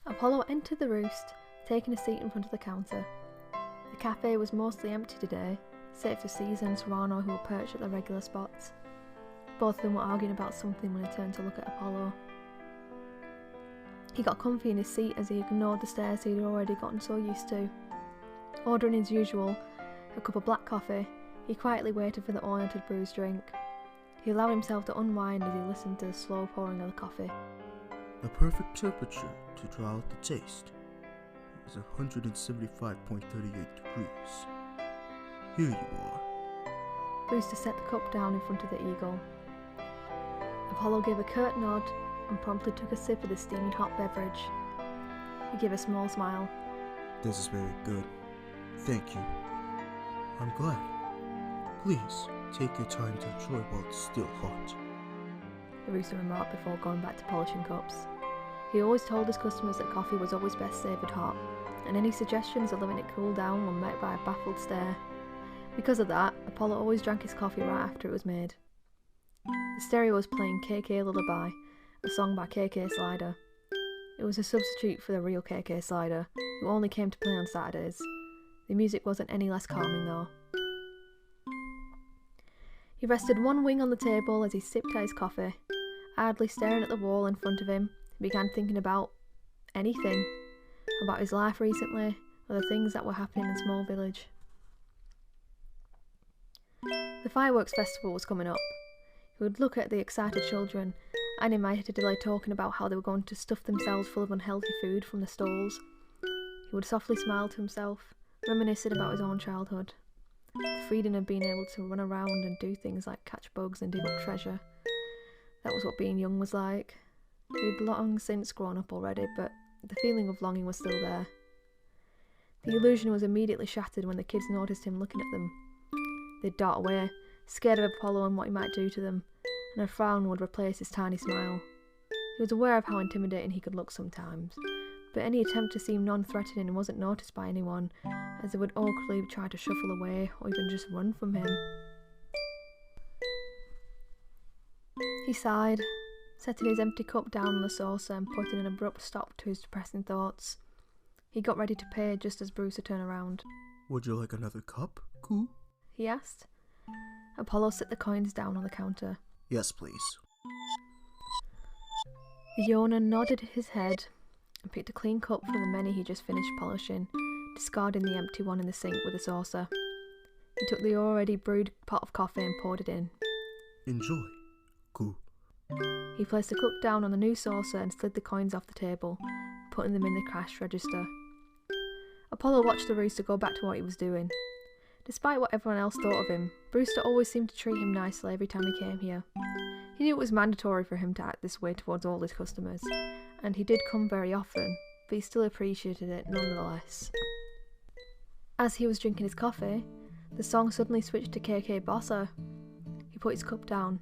Apollo entered the Roost, taking a seat in front of the counter. The cafe was mostly empty today, save for Caesar and Serrano, who were perched at their regular spots. Both of them were arguing about something when he turned to look at Apollo. He got comfy in his seat as he ignored the stares he had already gotten so used to. Ordering as usual, a cup of black coffee, he quietly waited for the owner to brew his drink. He allowed himself to unwind as he listened to the slow pouring of the coffee. The perfect temperature to draw out the taste is 175.38 degrees. Here you are. Brewster set the cup down in front of the eagle. Apollo gave a curt nod and promptly took a sip of the steaming hot beverage. He gave a small smile. This is very good. Thank you. I'm glad. Please, take your time to enjoy while it's still hot. The Rooster remarked before going back to polishing cups. He always told his customers that coffee was always best savoured hot, and any suggestions of letting it cool down were met by a baffled stare. Because of that, Apollo always drank his coffee right after it was made. The stereo was playing KK Lullaby, a song by KK Slider. It was a substitute for the real KK Slider, who only came to play on Saturdays. The music wasn't any less calming though. He rested one wing on the table as he sipped at his coffee, idly staring at the wall in front of him. He began thinking about anything, about his life recently, or the things that were happening in a small village. The fireworks festival was coming up. He would look at the excited children, animatedly talking about how they were going to stuff themselves full of unhealthy food from the stalls. He would softly smile to himself, reminiscing about his own childhood. The freedom of being able to run around and do things like catch bugs and dig up treasure. That was what being young was like. He'd long since grown up already, but the feeling of longing was still there. The illusion was immediately shattered when the kids noticed him looking at them. They'd dart away, scared of Apollo and what he might do to them, and a frown would replace his tiny smile. He was aware of how intimidating he could look sometimes, but any attempt to seem non-threatening wasn't noticed by anyone, as they would awkwardly try to shuffle away or even just run from him. He sighed, setting his empty cup down on the saucer and putting an abrupt stop to his depressing thoughts. He got ready to pay just as Brewster turned around. Would you like another cup, Koo? He asked. Apollo set the coins down on the counter. Yes, please. The owner nodded his head and picked a clean cup from the many he just finished polishing, discarding the empty one in the sink with a saucer. He took the already brewed pot of coffee and poured it in. Enjoy, Koo. He placed the cup down on the new saucer and slid the coins off the table, putting them in the cash register. Apollo watched the Rooster go back to what he was doing. Despite what everyone else thought of him, Brewster always seemed to treat him nicely every time he came here. He knew it was mandatory for him to act this way towards all his customers, and he did come very often, but he still appreciated it nonetheless. As he was drinking his coffee, the song suddenly switched to KK Bossa. He put his cup down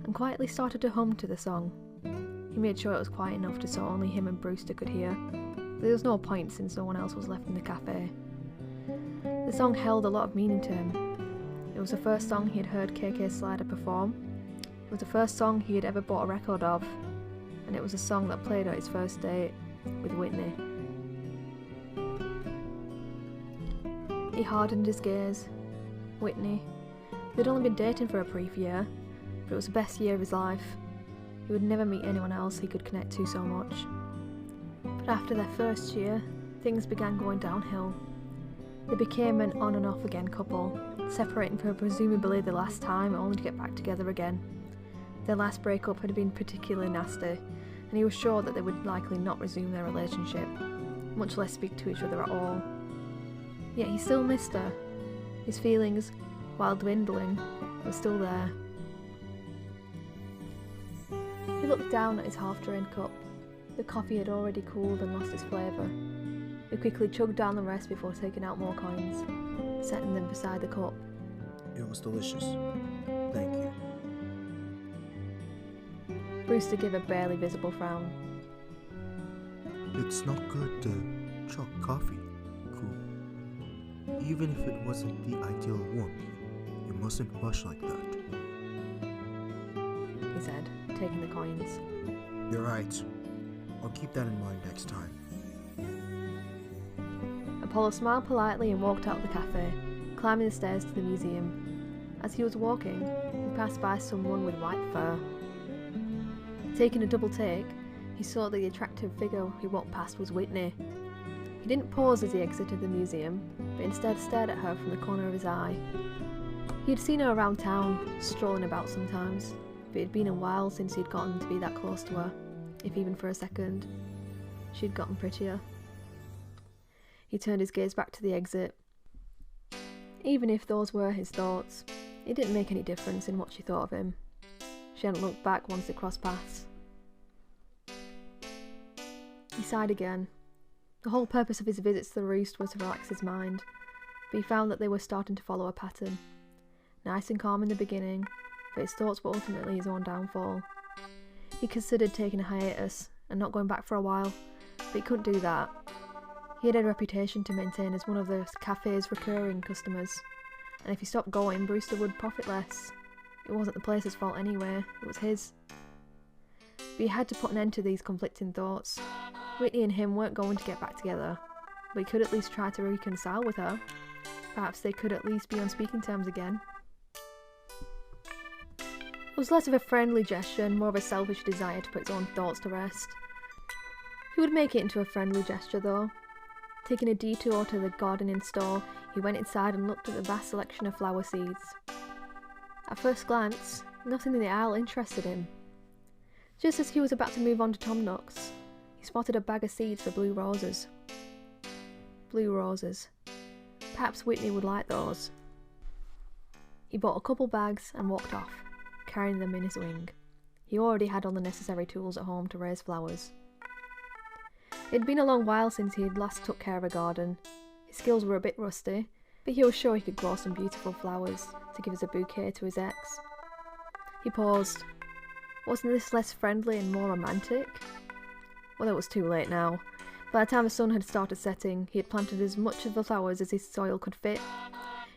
and quietly started to hum to the song. He made sure it was quiet enough so only him and Brewster could hear. There was no point since no one else was left in the cafe. The song held a lot of meaning to him. It was the first song he had heard KK Slider perform. It was the first song he had ever bought a record of, and it was a song that played at his first date with Whitney. He hardened his gaze. Whitney. They'd only been dating for a brief year, but it was the best year of his life. He would never meet anyone else he could connect to so much. But after their first year, things began going downhill. They became an on and off again couple, separating for presumably the last time only to get back together again. Their last breakup had been particularly nasty, and he was sure that they would likely not resume their relationship, much less speak to each other at all. Yet he still missed her. His feelings, while dwindling, were still there. He looked down at his half-drained cup. The coffee had already cooled and lost its flavour. He quickly chugged down the rest before taking out more coins, setting them beside the cup. It was delicious. Thank you. Brewster gave a barely visible frown. It's not good to chug coffee, Koo. Even if it wasn't the ideal warmth, you mustn't rush like that. He said, taking the coins. You're right. I'll keep that in mind next time. Apollo smiled politely and walked out of the cafe, climbing the stairs to the museum. As he was walking, he passed by someone with white fur. Taking a double take, he saw that the attractive figure he walked past was Whitney. He didn't pause as he exited the museum, but instead stared at her from the corner of his eye. He had seen her around town, strolling about sometimes, but it had been a while since he'd gotten to be that close to her, if even for a second. She'd gotten prettier. He turned his gaze back to the exit. Even if those were his thoughts, it didn't make any difference in what she thought of him. She hadn't looked back once they crossed paths. He sighed again. The whole purpose of his visits to the Roost was to relax his mind, but he found that they were starting to follow a pattern. Nice and calm in the beginning, but his thoughts were ultimately his own downfall. He considered taking a hiatus and not going back for a while, but he couldn't do that. He had a reputation to maintain as one of the cafe's recurring customers, and if he stopped going, Brewster would profit less. It wasn't the place's fault anyway, it was his. But he had to put an end to these conflicting thoughts. Whitney and him weren't going to get back together, but he could at least try to reconcile with her. Perhaps they could at least be on speaking terms again. It was less of a friendly gesture and more of a selfish desire to put his own thoughts to rest. He would make it into a friendly gesture though. Taking a detour to the gardening store, he went inside and looked at the vast selection of flower seeds. At first glance, nothing in the aisle interested him. Just as he was about to move on to Tom Nook's, he spotted a bag of seeds for blue roses. Blue roses. Perhaps Whitney would like those. He bought a couple bags and walked off, carrying them in his wing. He already had all the necessary tools at home to raise flowers. It had been a long while since he had last took care of a garden. His skills were a bit rusty, but he was sure he could grow some beautiful flowers to give as a bouquet to his ex. He paused. Wasn't this less friendly and more romantic? Well, it was too late now. By the time the sun had started setting, he had planted as much of the flowers as his soil could fit.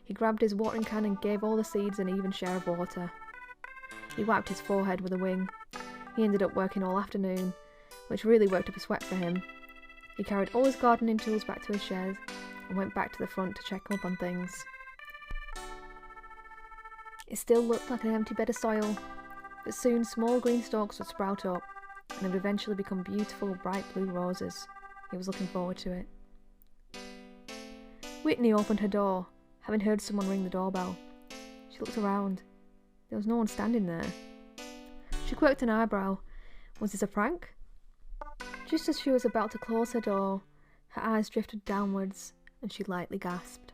He grabbed his watering can and gave all the seeds an even share of water. He wiped his forehead with a wing. He ended up working all afternoon, which really worked up a sweat for him. He carried all his gardening tools back to his shed and went back to the front to check up on things. It still looked like an empty bed of soil, but soon small green stalks would sprout up and they would eventually become beautiful bright blue roses. He was looking forward to it. Whitney opened her door, having heard someone ring the doorbell. She looked around. There was no one standing there. She quirked an eyebrow. Was this a prank? Just as she was about to close her door, her eyes drifted downwards and she lightly gasped.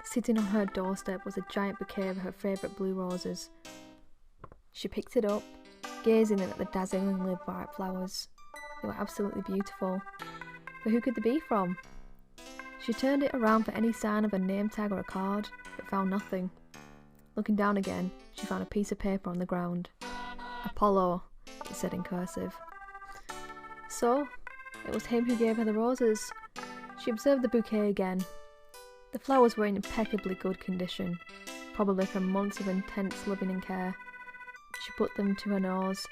Sitting on her doorstep was a giant bouquet of her favourite blue roses. She picked it up, gazing at the dazzlingly bright flowers. They were absolutely beautiful. But who could they be from? She turned it around for any sign of a name tag or a card, but found nothing. Looking down again, she found a piece of paper on the ground. Apollo, it said in cursive. So, it was him who gave her the roses. She observed the bouquet again. The flowers were in impeccably good condition, probably from months of intense loving and care. She put them to her nose,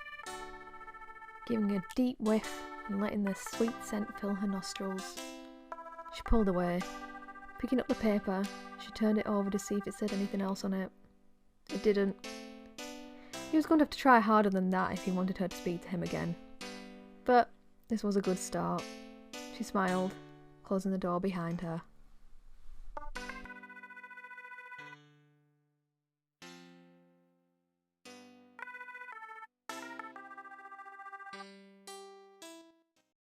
giving a deep whiff and letting the sweet scent fill her nostrils. She pulled away. Picking up the paper, she turned it over to see if it said anything else on it. It didn't. He was going to have to try harder than that if he wanted her to speak to him again. But this was a good start. She smiled, closing the door behind her.